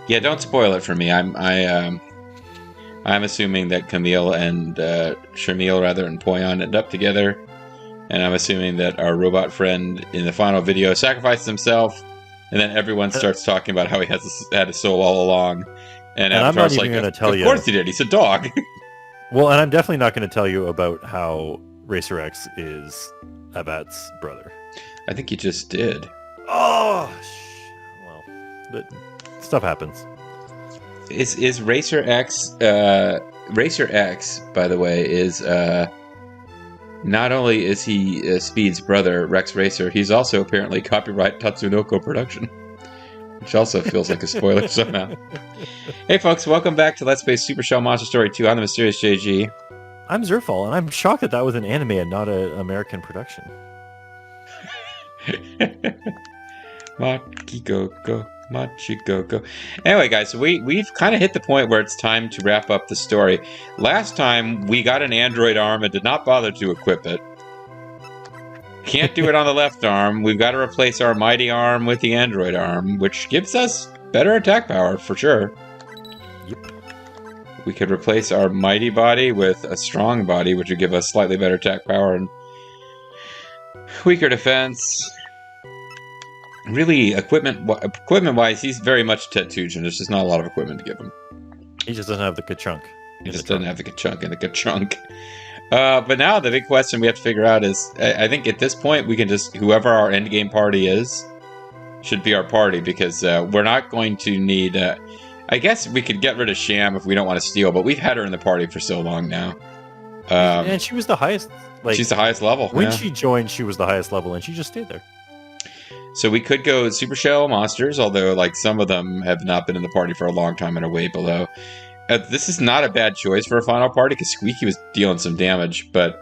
Yeah, don't spoil it for me. I'm assuming that Camille and Shamil rather and Poyon end up together, and I'm assuming that our robot friend in the final video sacrifices himself, and then everyone starts talking about how he had a soul all along, and I'm not Avatar's even like, going to tell you. Of course he did. He's a dog. Well, and I'm definitely not going to tell you about how Racer X is Abat's brother. I think he just did. Oh, well, but stuff happens. Is Racer X? Racer X, by the way, is not only is he Speed's brother, Rex Racer, he's also apparently copyright Tatsunoko production, which also feels like a spoiler somehow. Hey folks, welcome back to Let's Play Super Shell Monster Story 2. I'm the Mysterious JG. I'm Zerfall, and I'm shocked that that was an anime and not an American production. Machikoko. Anyway, guys, we've kind of hit the point where it's time to wrap up the story. Last time, we got an android arm and did not bother to equip it. Can't do it on the left arm. We've got to replace our mighty arm with the android arm, which gives us better attack power, for sure. Yep. We could replace our mighty body with a strong body, which would give us slightly better attack power and weaker defense. Really, equipment-wise, he's very much Tetsugen. There's just not a lot of equipment to give him. He just doesn't have the ka-chunk. He just doesn't have the ka-chunk and the ka-chunk. But now the big question we have to figure out is, I think at this point we can just, whoever our endgame party is, should be our party, because we're not going to need... I guess we could get rid of Sham if we don't want to steal, but we've had her in the party for so long now. And she was the highest... she's the highest level. When she joined, she was the highest level, and she just stayed there. So we could go Super Shell monsters, although like some of them have not been in the party for a long time and are way below. This is not a bad choice for a final party, because Squeaky was dealing some damage, but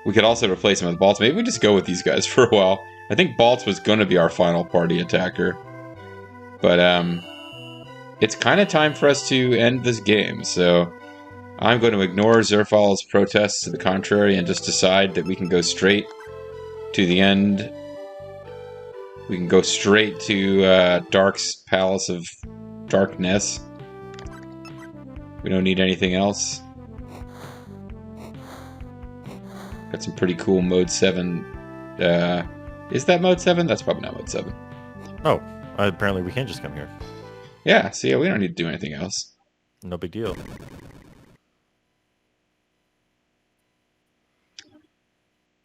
we could also replace him with Baltz. Maybe we just go with these guys for a while. I think Baltz was going to be our final party attacker. But it's kind of time for us to end this game, so I'm going to ignore Zerfall's protests to the contrary and just decide that we can go straight to the end. We can go straight to Dark's Palace of Darkness. We don't need anything else. Got some pretty cool Mode 7. Is that Mode 7? That's probably not Mode 7. Oh, apparently we can just come here. Yeah, see, we don't need to do anything else. No big deal.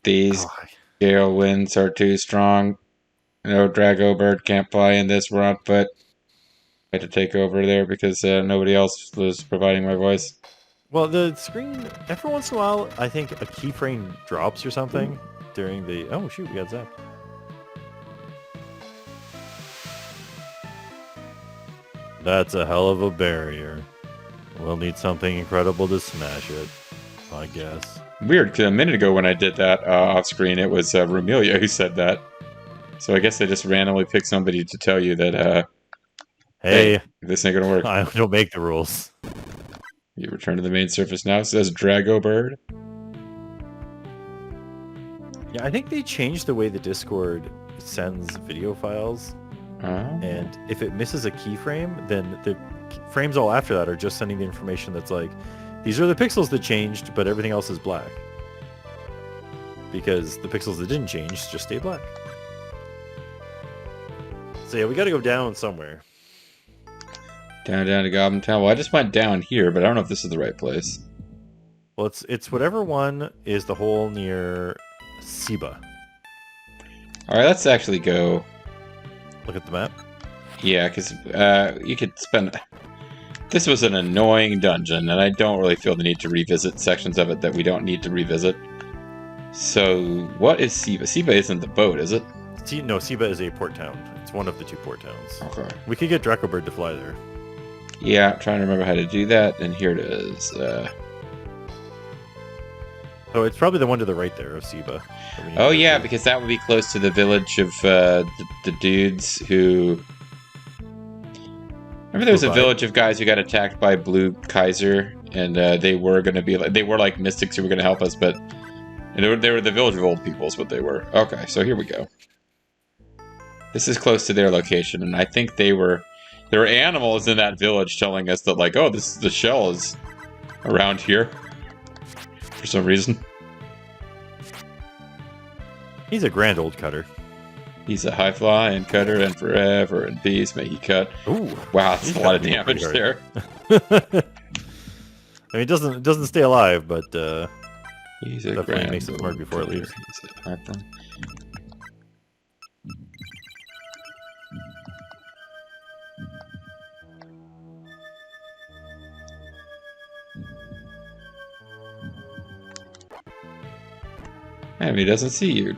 These gale winds are too strong. No Drago Bird can't fly in this. We're on foot. I had to take over there because nobody else was providing my voice. Well, the screen, every once in a while, I think a keyframe drops or something during the... Oh, shoot, we got zapped. That's a hell of a barrier. We'll need something incredible to smash it, I guess. Weird, 'cause a minute ago when I did that off screen, it was Rumelia who said that. So I guess they just randomly picked somebody to tell you that, hey, this ain't gonna work. I don't make the rules. You return to the main surface now. It says Drago Bird. Yeah, I think they changed the way the Discord sends video files. And if it misses a keyframe, then the frames all after that are just sending the information that's like, these are the pixels that changed, but everything else is black. Because the pixels that didn't change just stay black. So yeah, we gotta go down somewhere. Down to Goblin Town. Well, I just went down here, but I don't know if this is the right place. Well, it's whatever one is the hole near Siba. Alright, let's actually go... Look at the map. Yeah, because you could spend... This was an annoying dungeon, and I don't really feel the need to revisit sections of it that we don't need to revisit. So, what is Siba? Siba isn't the boat, is it? No, Siba is a port town. It's one of the two port towns. Okay. We could get Dracobird to fly there. Yeah, I'm trying to remember how to do that, and here it is. Oh, it's probably the one to the right there of Siba. Oh yeah, because that would be close to the village of the dudes who... Remember there was a village of guys who got attacked by Blue Kaiser, and they were going to be like... They were like mystics who were going to help us, but... They were the village of old people is what they were. Okay, so here we go. This is close to their location, and I think they were... There are animals in that village telling us that, like, oh, the shell is around here for some reason. He's a grand old cutter. He's a high flying cutter, and forever in peace may he cut. Ooh, wow, that's a lot of damage there. I mean, it doesn't stay alive, but he's a definitely grand makes it mark before it leaves. I mean, he doesn't see you.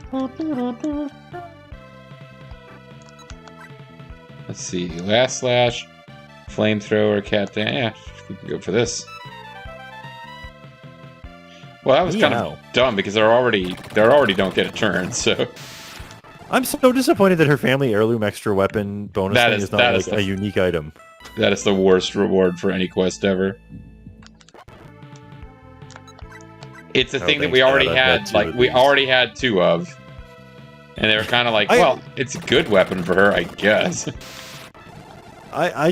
Let's see. Last slash, flamethrower, cat dance. Yeah, we can go for this. Well, that was kind of dumb because they already don't get a turn. So I'm so disappointed that her family heirloom extra weapon bonus thing is not like a unique item. That is the worst reward for any quest ever. It's a thing that we already had, like, we already had 2 of. And they were kind of like, well, it's a good weapon for her, I guess. I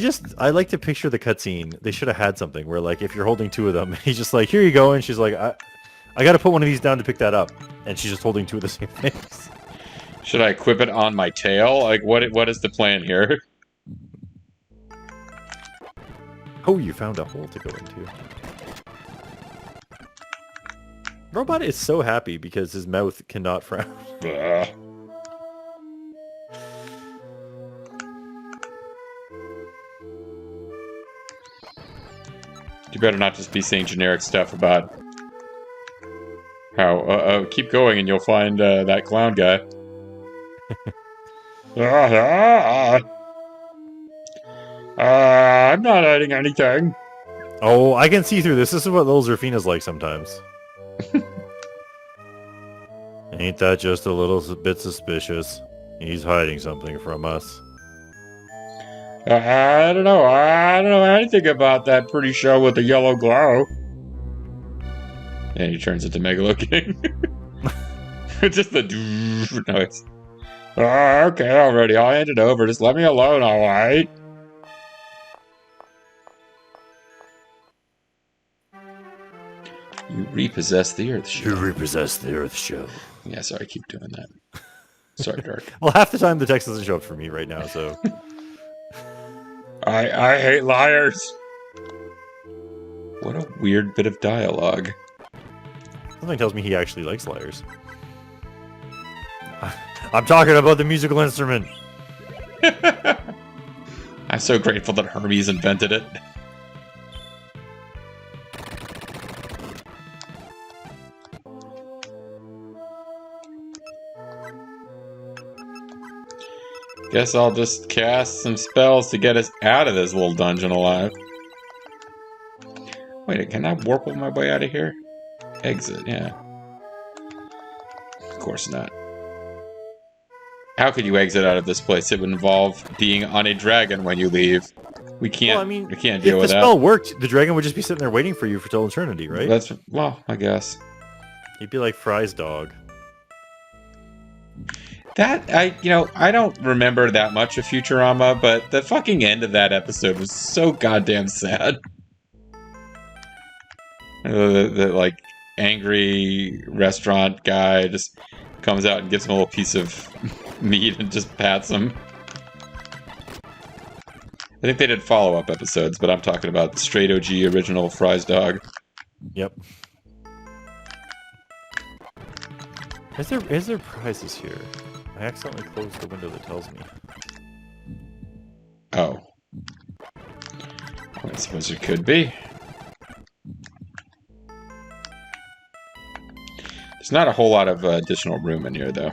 like to picture the cutscene. They should have had something where, like, if you're holding 2 of them, he's just like, here you go, and she's like, I got to put one of these down to pick that up. And she's just holding 2 of the same things. Should I equip it on my tail? Like, what is the plan here? Oh, you found a hole to go into. Robot is so happy because his mouth cannot frown. You better not just be saying generic stuff about how, keep going and you'll find that clown guy. I'm not hiding anything. Oh, I can see through this. This is what little Zerfina's like sometimes. Ain't that just a little bit suspicious? He's hiding something from us. I don't know. I don't know anything about that pretty show with the yellow glow. And he turns into Megalo King. It's just the noise. Okay, already. I'll hand it over. Just let me alone, alright? You repossess the Earth Shell. You repossess the Earth Shell. Yeah, sorry, I keep doing that. Sorry, Dark. Well, half the time the text doesn't show up for me right now, so... I hate liars. What a weird bit of dialogue. Something tells me he actually likes liars. I'm talking about the musical instrument. I'm so grateful that Hermes invented it. Guess I'll just cast some spells to get us out of this little dungeon alive. Wait, can I warple my way out of here? Exit, yeah. Of course not. How could you exit out of this place? It would involve being on a dragon when you leave. We can't. Well, I mean, we can't deal with that. If the spell worked, the dragon would just be sitting there waiting for you for till eternity, right? That's well, I guess. He'd be like Fry's dog. That I don't remember that much of Futurama, but the fucking end of that episode was so goddamn sad. The like angry restaurant guy just comes out and gives him a little piece of meat and just pats him. I think they did follow-up episodes, but I'm talking about the straight OG original Fry's dog. Yep. Is there prizes here? I accidentally closed the window that tells me. Oh. I suppose there could be. There's not a whole lot of additional room in here, though.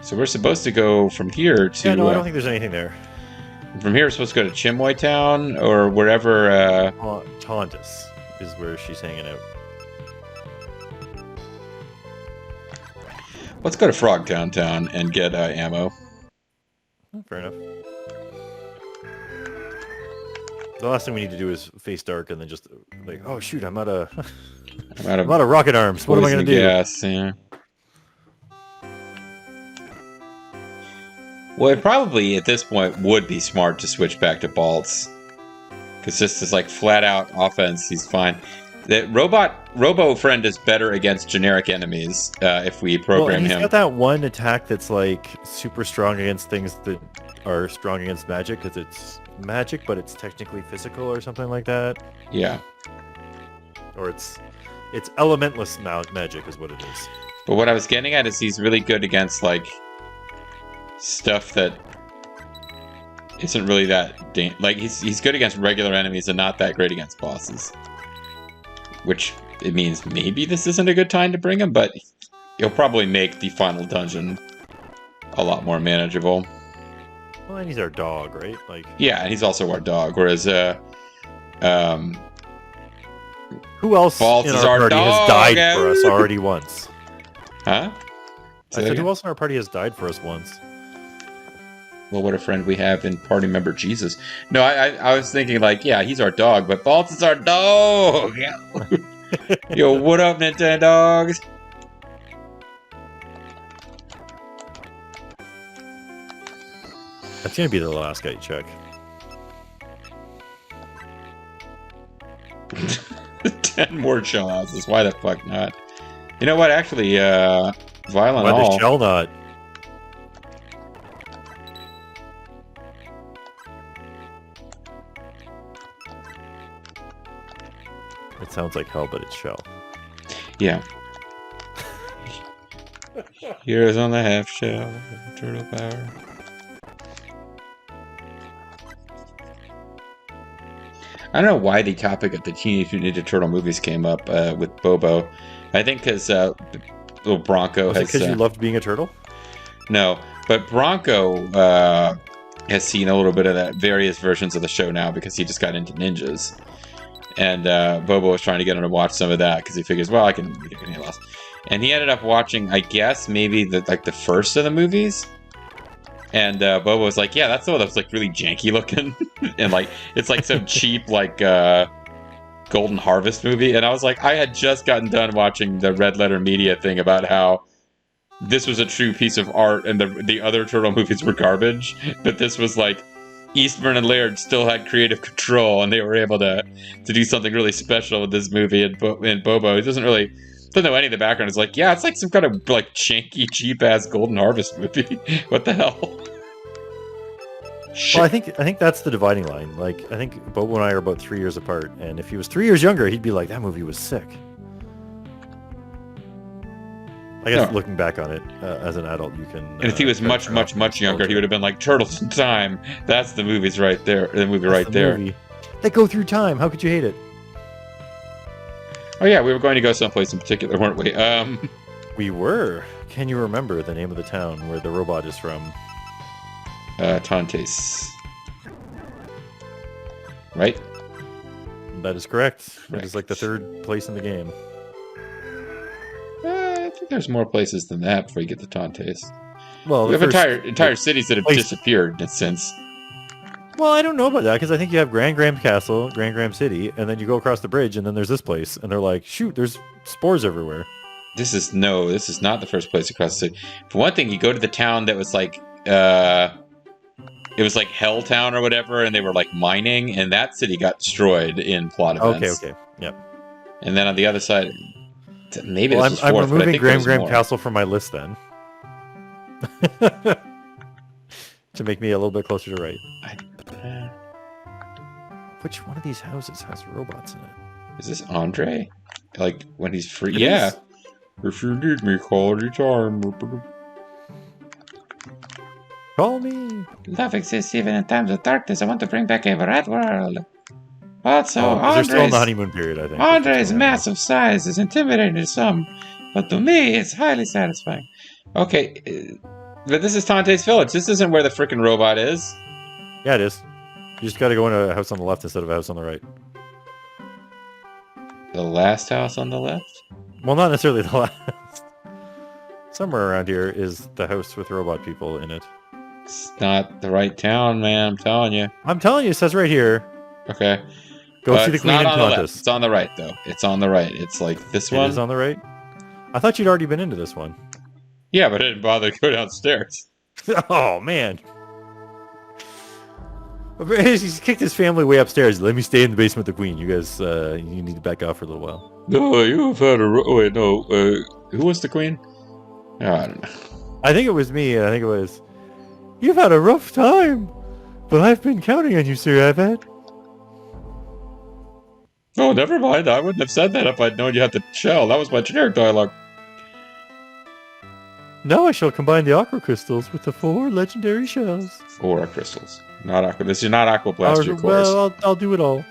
So we're supposed to go from here to... Yeah, no, I don't think there's anything there. From here, we're supposed to go to Chimoy Town, or wherever... Tauntus is where she's hanging out. Let's go to Frogtown Town and get ammo. Oh, fair enough. The last thing we need to do is face Dark and then just like, oh shoot, I'm out of rocket arms. What am I gonna do? Gas, yeah. Well, it probably at this point would be smart to switch back to Baltz. Because this is like flat out offense, he's fine. The Robo Friend is better against generic enemies if we program him. He's got that one attack that's like super strong against things that are strong against magic, because it's magic, but it's technically physical or something like that. Yeah. Or it's elementless magic is what it is. But what I was getting at is he's really good against like stuff that isn't really that like he's good against regular enemies and not that great against bosses. Which it means maybe this isn't a good time to bring him, but he'll probably make the final dungeon a lot more manageable. Well, and he's our dog, right? Like yeah, and he's also our dog. Whereas who else Baltz in our party has died for us already once? Huh? I said, who else in our party has died for us once? Well, what a friend we have in party member Jesus. No, I was thinking like, yeah, he's our dog, but Baltz is our dog. Yo, what up, Nintendogs? That's gonna be the last guy you check. 10 more shell houses. Why the fuck not? You know what? Actually, Violent Why All. the shell not? It sounds like hell, but it's shell. Yeah. Heroes on the half shell. Turtle power. I don't know why the topic of the Teenage Mutant Ninja Turtle movies came up with Bobo. I think because little Bronco has... because you loved being a turtle? No, but Bronco has seen a little bit of that various versions of the show now because he just got into ninjas. And Bobo was trying to get him to watch some of that because he figures, well, I can get any less. And he ended up watching, I guess, maybe the first of the movies. And Bobo was like, yeah, that's the one that was like really janky looking. And like, it's like some cheap like Golden Harvest movie. And I was like, I had just gotten done watching the Red Letter Media thing about how this was a true piece of art and the other Turtle movies were garbage. But this was like, Eastman and Laird still had creative control and they were able to do something really special with this movie. And Bobo, he doesn't know any of the background. It's like, yeah, it's like some kind of like janky, cheap ass Golden Harvest movie. What the hell? Well, I think that's the dividing line. Like, I think Bobo and I are about 3 years apart, and if he was 3 years younger, he'd be like, that movie was sick. I guess looking back on it as an adult, you can. And if he was much younger, he would have been like Turtles in Time. That's the movie's right there. The movie right there. Movie. They go through time. How could you hate it? Oh yeah, we were going to go someplace in particular, weren't we? We were. Can you remember the name of the town where the robot is from? Tantes. Right? That is correct. It is like the third place in the game. I think there's more places than that before you get to Tantes. Well, we have entire cities that have disappeared since. Well, I don't know about that because I think you have Grand Graham Castle, Grand Graham City, and then you go across the bridge, and then there's this place, and they're like, shoot, there's spores everywhere. This is not the first place across the city. For one thing, you go to the town that was like, it was like Helltown or whatever, and they were like mining, and that city got destroyed in plot events. Okay, yep. And then on the other side, maybe well, this was fourth, I'm removing Grand Graham more. Castle from my list then. To make me a little bit closer to right. Which one of these houses has robots in it? Is this Andre? Like when he's free? It yeah. is. If you need me, call anytime. Call me. Love exists even in times of darkness. I want to bring back a red world. Also, they're still in the honeymoon period, I think. Andre's massive size is intimidating to some, but to me, it's highly satisfying. Okay, but this is Tante's Village. This isn't where the frickin' robot is. Yeah, it is. You just gotta go in a house on the left instead of a house on the right. The last house on the left? Well, not necessarily the last. Somewhere around here is the house with robot people in it. It's not the right town, man. I'm telling you. I'm telling you, it says right here. Okay. Go see the Queen in Atlantis. It's on the right, though. It's on the right. It's like this one. It is on the right? I thought you'd already been into this one. Yeah, but I didn't bother to go downstairs. Oh, man. He's kicked his family way upstairs. Let me stay in the basement with the queen. You guys, you need to back off for a little while. No, you've had a... Wait, no. Who was the queen? Oh, I don't know. I think it was me. I think it was... You've had a rough time, but I've been counting on you, Sir Avad. Oh, never mind. I wouldn't have said that if I'd known you had the shell. That was my generic dialogue. Now I shall combine the aqua crystals with the 4 legendary shells. 4 crystals. Not aqua. This is not Aquablast, of course. Well, I'll do it all.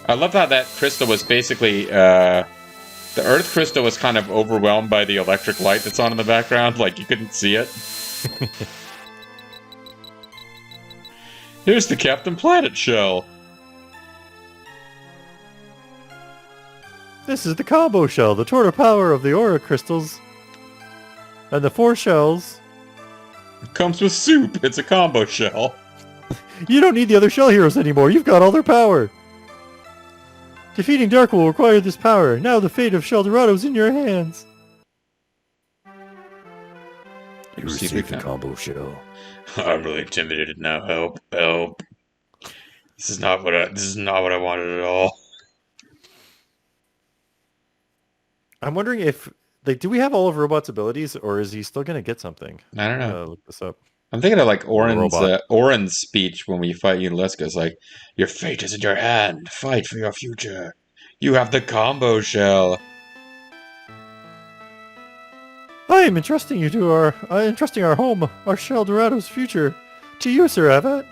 I love how that crystal was basically, the Earth crystal was kind of overwhelmed by the electric light that's on in the background, like you couldn't see it. Here's the Captain Planet shell. This is the combo shell, the total power of the aura crystals. And the 4 shells. It comes with soup. It's a combo shell. You don't need the other shell heroes anymore. You've got all their power. Defeating Dark will require this power. Now the fate of Sheldorado is in your hands. You received the combo shell. I'm really intimidated now. Help! Help! This is not what I wanted at all. I'm wondering if, like, do we have all of Robot's abilities, or is he still gonna get something? I don't know. Look this up. I'm thinking of like Orin's speech when we fight Unalesca. It's like, your fate is in your hand. Fight for your future. You have the combo shell. I am entrusting you to our home, our Sheldorado's future, to you, Sir Avad.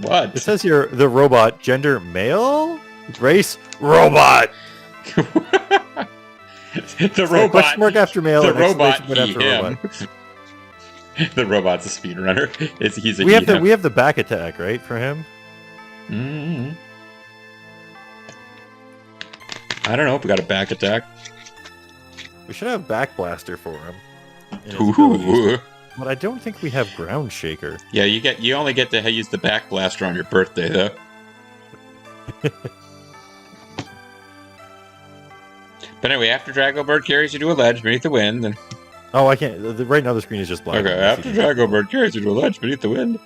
What? It says here, the robot, gender male, race robot. The robot. Question mark after male. The robot. After robot. The robot's a speedrunner. He's a we have the back attack, right, for him? Mm-hmm. I don't know if we got a back attack. We should have back blaster for him. Ooh. But I don't think we have ground shaker. Yeah, you only get to use the back blaster on your birthday, though. But anyway, after Dragobird carries you to a ledge beneath the wind, then... Oh, I can't. Right now the screen is just black. Okay, after Dragobird carries you to a ledge beneath the wind,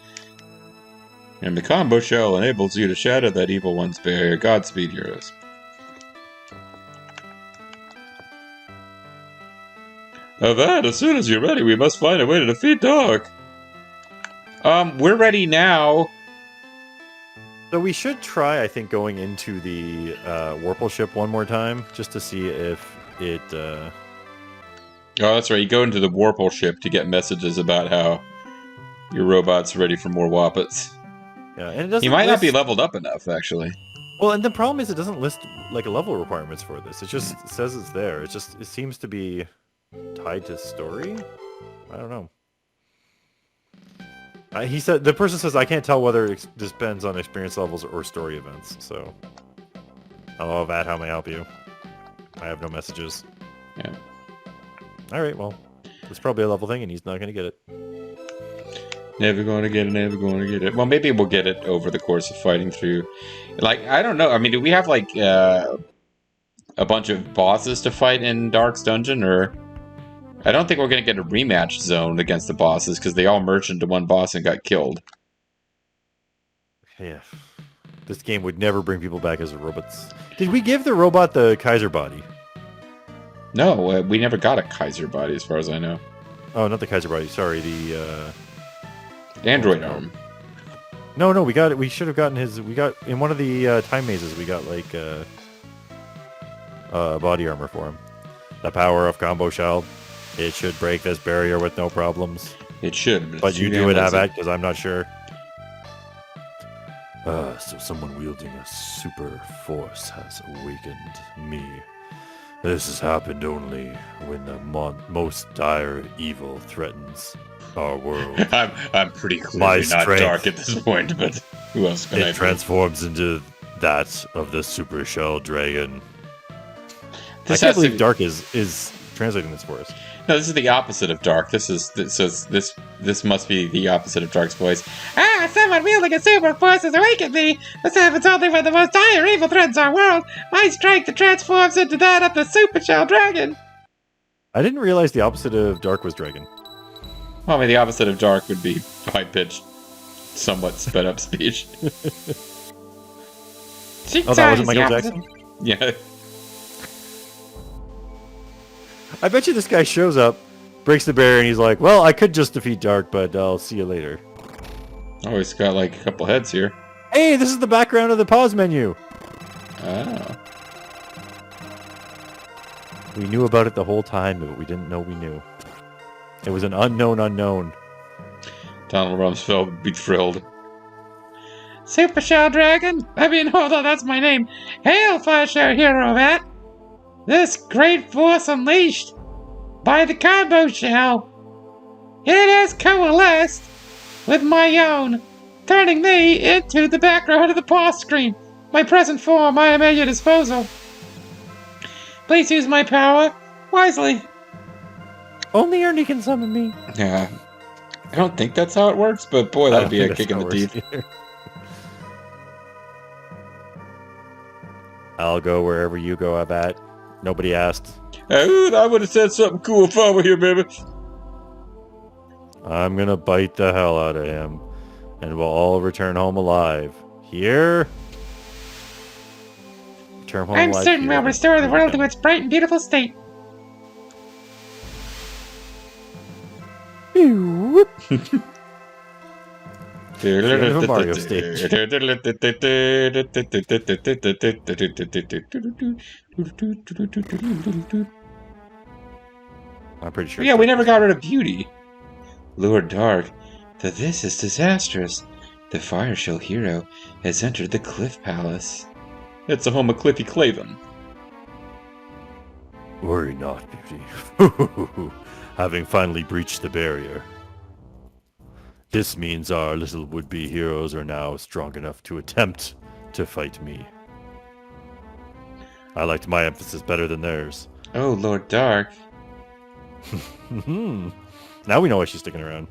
and the combo shell enables you to shatter that evil one's barrier. Godspeed, heroes. Avad, as soon as you're ready, we must find a way to defeat Dark. We're ready now. So we should try, I think, going into the Warple ship one more time, just to see if it... Oh, that's right. You go into the Warple ship to get messages about how your robot's ready for more Woppets. Yeah, and it doesn't. He might not be leveled up enough, actually. Well, and the problem is it doesn't list like a level requirements for this. It just says it's there. It seems to be tied to story. I don't know. He said the person says I can't tell whether it depends on experience levels or story events. So, hello, Vat, how may I help you? I have no messages. Yeah. All right, well, it's probably a level thing, and he's not going to get it. Never going to get it, never going to get it. Well, maybe we'll get it over the course of fighting through. Like, I don't know. I mean, do we have, like, a bunch of bosses to fight in Dark's dungeon, or... I don't think we're going to get a rematch zone against the bosses, because they all merged into one boss and got killed. Yeah. This game would never bring people back as robots. Did we give the robot the Kaiser body? No, we never got a Kaiser body, as far as I know. Oh, not the Kaiser body. Sorry, the android arm. No, we got it. We should have gotten his. We got in one of the time mazes. We got like body armor for him. The power of combo shell. It should break this barrier with no problems. It should, but you do it, Avat, because I'm not sure. So someone wielding a super force has awakened me. This has happened only when the most dire evil threatens our world. I'm pretty clearly not Dark at this point, but who else can I be? It transforms into that of the Super Shell Dragon. I can't believe Dark is translating this for us. No, this is the opposite of Dark. This must be the opposite of Dark's voice. Ah, someone wielding a super force has awakened me! This happens only when the most dire evil threatens our world! My strength transforms into that of the Super Shell Dragon! I didn't realize the opposite of Dark was Dragon. Well, I mean, the opposite of Dark would be high-pitched, somewhat sped-up speech. Oh, that wasn't Michael Jackson? Yeah. I bet you this guy shows up, breaks the barrier, and he's like, well, I could just defeat Dark, but I'll see you later. Oh, he's got like a couple heads here. Hey, this is the background of the pause menu. Oh. We knew about it the whole time, but we didn't know we knew. It was an unknown unknown. Donald Rumsfeld would be thrilled. Super Shell Dragon? Hold on, that's my name. Hail, Flashlight Hero Vat! This great force unleashed by the Combo Shell. It has coalesced with my own, turning me into the background of the pause screen. My present form I am at your disposal. Please use my power wisely. Only Ernie can summon me. Yeah. I don't think that's how it works, but boy, that'd be a kick in the teeth. I'll go wherever you go, Abat. Nobody asked. Hey, I would have said something cool if I were here, baby. I'm gonna bite the hell out of him, and we'll all return home alive. Here? Return home I'm alive certain here. we'll restore the world to its bright and beautiful state. Whoop. Mario stage. I'm pretty sure. Yeah, we never got rid of Beauty. Lord Dark, this is disastrous. The Fire Shell hero has entered the Cliff Palace. It's the home of Cliffy Clavin. Worry not, Beauty. Having finally breached the barrier. This means our little would-be heroes are now strong enough to attempt to fight me. I liked my emphasis better than theirs. Oh, Lord Dark. Now we know why she's sticking around.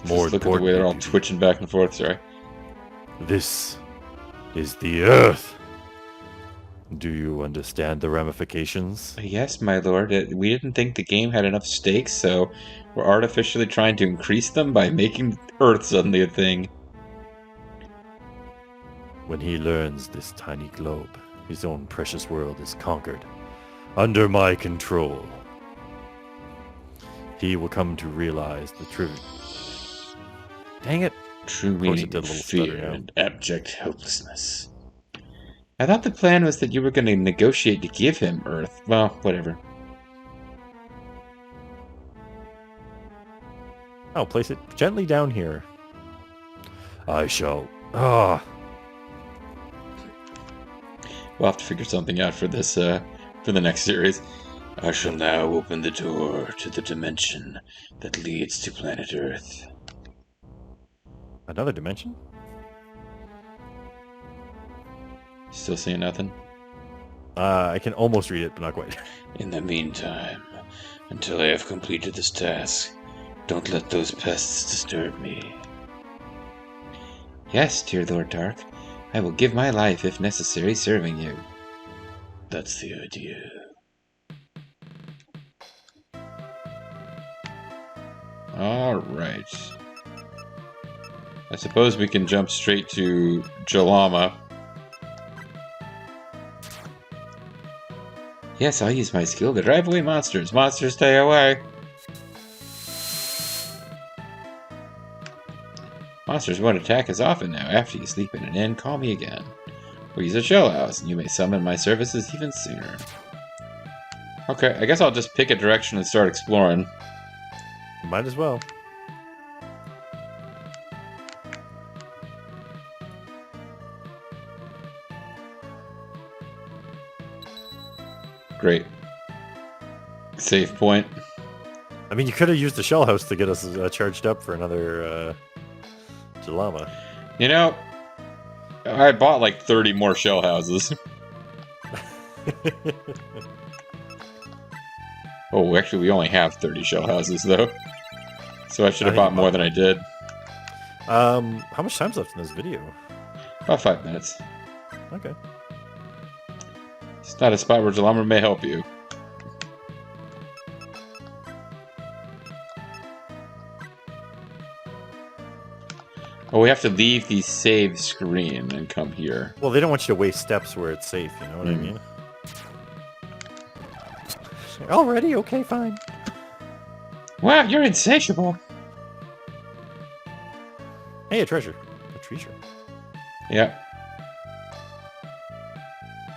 More look at the way they're all twitching back and forth, sorry. This is the Earth. Do you understand the ramifications? Yes, my lord. We didn't think the game had enough stakes, so we're artificially trying to increase them by making Earth suddenly a thing. When he learns this tiny globe, his own precious world is conquered. Under my control. He will come to realize the truth. Dang it. True meaning of fear and abject hopelessness. I thought the plan was that you were going to negotiate to give him Earth. Well, whatever. I'll place it gently down here. I shall... Ah. We'll have to figure something out for this, for the next series. I shall now open the door to the dimension that leads to planet Earth. Another dimension? Still seeing nothing? I can almost read it, but not quite. In the meantime, until I have completed this task, don't let those pests disturb me. Yes, dear Lord Dark. I will give my life, if necessary, serving you. That's the idea. Alright. I suppose we can jump straight to Jalama. Yes, I'll use my skill to drive away monsters. Monsters, stay away! Monsters won't attack as often now. After you sleep in an inn, call me again. Or use a shell house, and you may summon my services even sooner. Okay, I guess I'll just pick a direction and start exploring. Might as well. Great. Save point. I mean, you could have used the shell house to get us charged up for another Jalama. You know, I bought like 30 more shell houses. Oh, actually, we only have 30 shell houses, though. So I should have bought more than I did. How much time's left in this video? About 5 minutes. Okay. It's not a spot where Jalumra may help you. Oh, we have to leave the save screen and come here. Well, they don't want you to waste steps where it's safe, you know what I mean? Already? Okay, fine. Wow, you're insatiable. Hey, a treasure. A treasure. Yeah.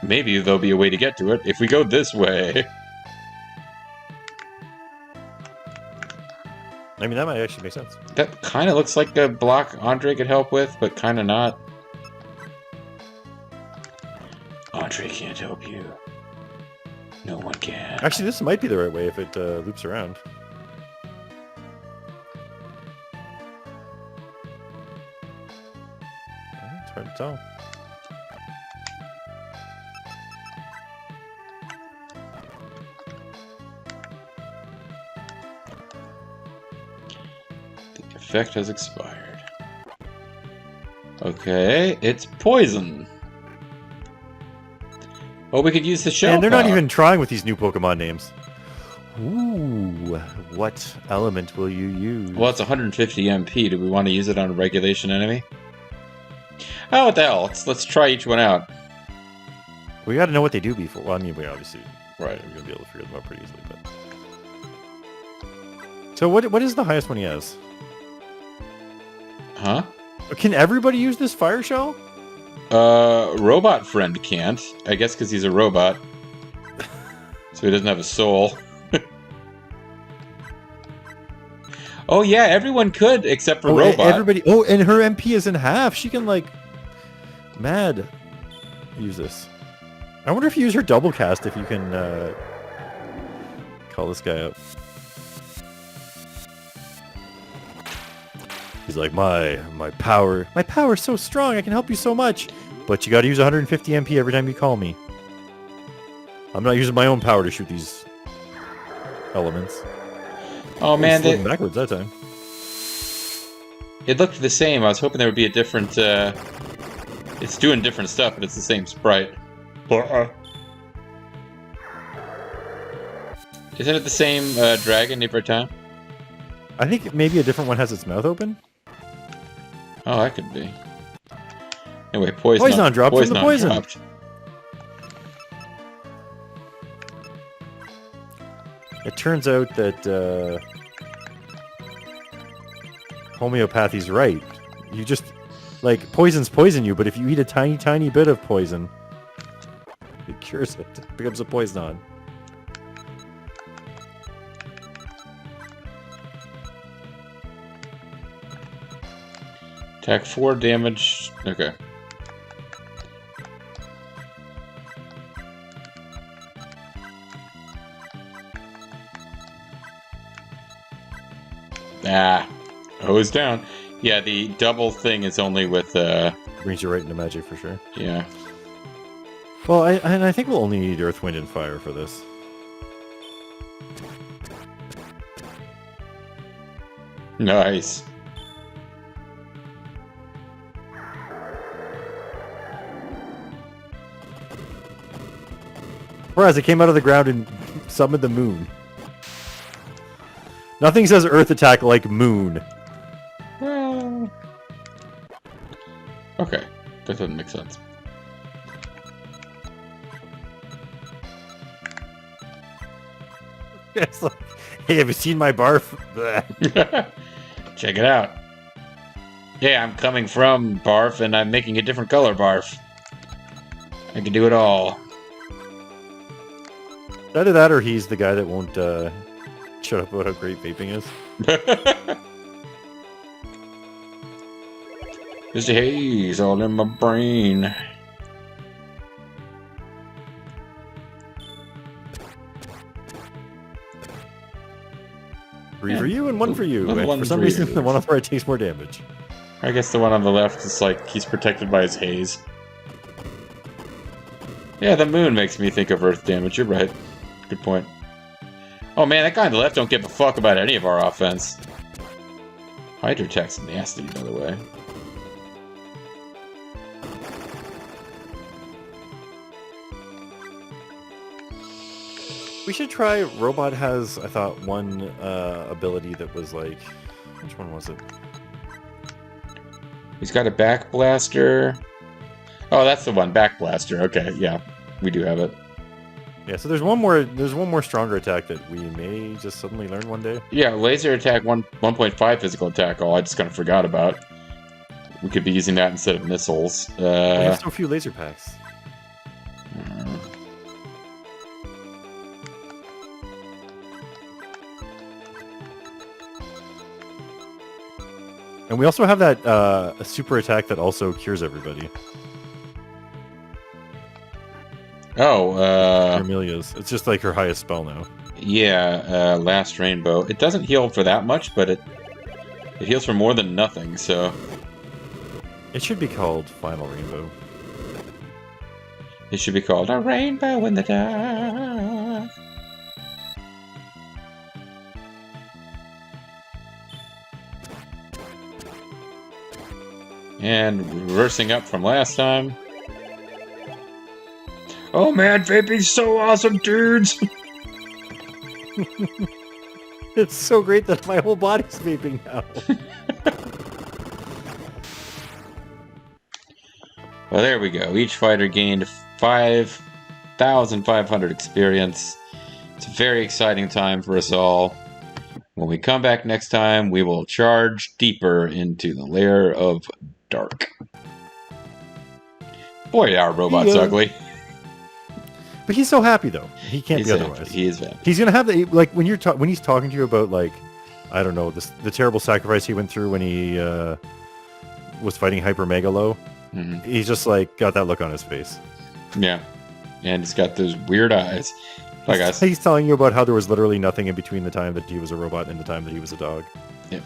Maybe there'll be a way to get to it if we go this way. I mean, that might actually make sense. That kind of looks like a block Andre could help with, but kind of not. Andre can't help you. No one can. Actually, this might be the right way if it loops around. It's hard to tell. The effect has expired. Okay, it's poison. Oh, we could use the shell. And they're not power. even trying with these new Pokemon names. Ooh, what element will you use? Well, it's 150 MP. Do we want to use it on a regulation enemy? Oh, what the hell? Let's try each one out. We got to know what they do before. Well, I mean, we obviously Right. we're gonna be able to figure them out pretty easily. But so, what is the highest one he has? Huh? Can everybody use this fire shell? Robot friend can't. I guess because he's a robot. So he doesn't have a soul. Oh yeah, everyone could except for Robot. Everybody. Oh, and her MP is in half. She can like mad use this. I wonder if you use her double cast if you can call this guy up. He's like, my power's so strong, I can help you so much. But you gotta use 150 MP every time you call me. I'm not using my own power to shoot these elements. Oh man, He's looking backwards that time. it looked the same. I was hoping there would be a different. It's doing different stuff, but it's the same sprite. Isn't it the same dragon every time? I think maybe a different one has its mouth open. Oh, that could be. Anyway, poison. Poison dropped from the poison. Dropped. It turns out that homeopathy's right. You just, like, poisons poison you, but if you eat a tiny, tiny bit of poison, it cures it. It becomes a poison. Attack 4 damage. Okay. Ah. Hose down. Yeah, the double thing is only with, Brings you right into magic for sure. yeah. Well, I think we'll only need Earth, Wind, and Fire for this. Nice. Whereas it came out of the ground and summoned the moon. Nothing says Earth attack like moon. Okay. That doesn't make sense. It's like, hey, have you seen my barf? Bleh. Check it out. Yeah, I'm coming from Barf, and I'm making a different color Barf. I can do it all. Either that or he's the guy that won't shut up about how great vaping is. Mr. Haze all in my brain. Three for you and one for you. One And for some for reason, you. the one on the right takes more damage. I guess the one on the left is like he's protected by his haze. Yeah, the moon makes me think of earth damage. You're right. Good point. Oh man, that guy on the left don't give a fuck about any of our offense. Hydra Attack's nasty, by the way. We should try. Robot has, I thought, one ability that was like, which one was it? He's got a back blaster. Oh, that's the one, back blaster. Okay, yeah, we do have it. Yeah, so there's one more stronger attack that we may just suddenly learn one day. Yeah, laser attack 1.5 physical attack. Oh, I just kind of forgot about. We could be using that instead of missiles. We have so few laser packs. And we also have that a super attack that also cures everybody. Oh, Amelia's. It's just like her highest spell now. Yeah, Last Rainbow. It doesn't heal for that much, but it heals for more than nothing, so... It should be called Final Rainbow. It should be called A Rainbow in the Dark. And reversing up from last time. Oh man, vaping's so awesome, dudes! It's so great that my whole body's vaping now. Well, there we go. Each fighter gained 5,500 experience. It's a very exciting time for us all. When we come back next time, we will charge deeper into the lair of dark. Boy, our robot's ugly. But he's so happy though. He can't be otherwise. He is happy. He's gonna have the like when he's talking to you about like, I don't know, the terrible sacrifice he went through when he was fighting Hyper Megalo. Mm-hmm. He's just like got that look on his face. Yeah, and he's got those weird eyes. Like he's telling you about how there was literally nothing in between the time that he was a robot and the time that he was a dog. Yeah.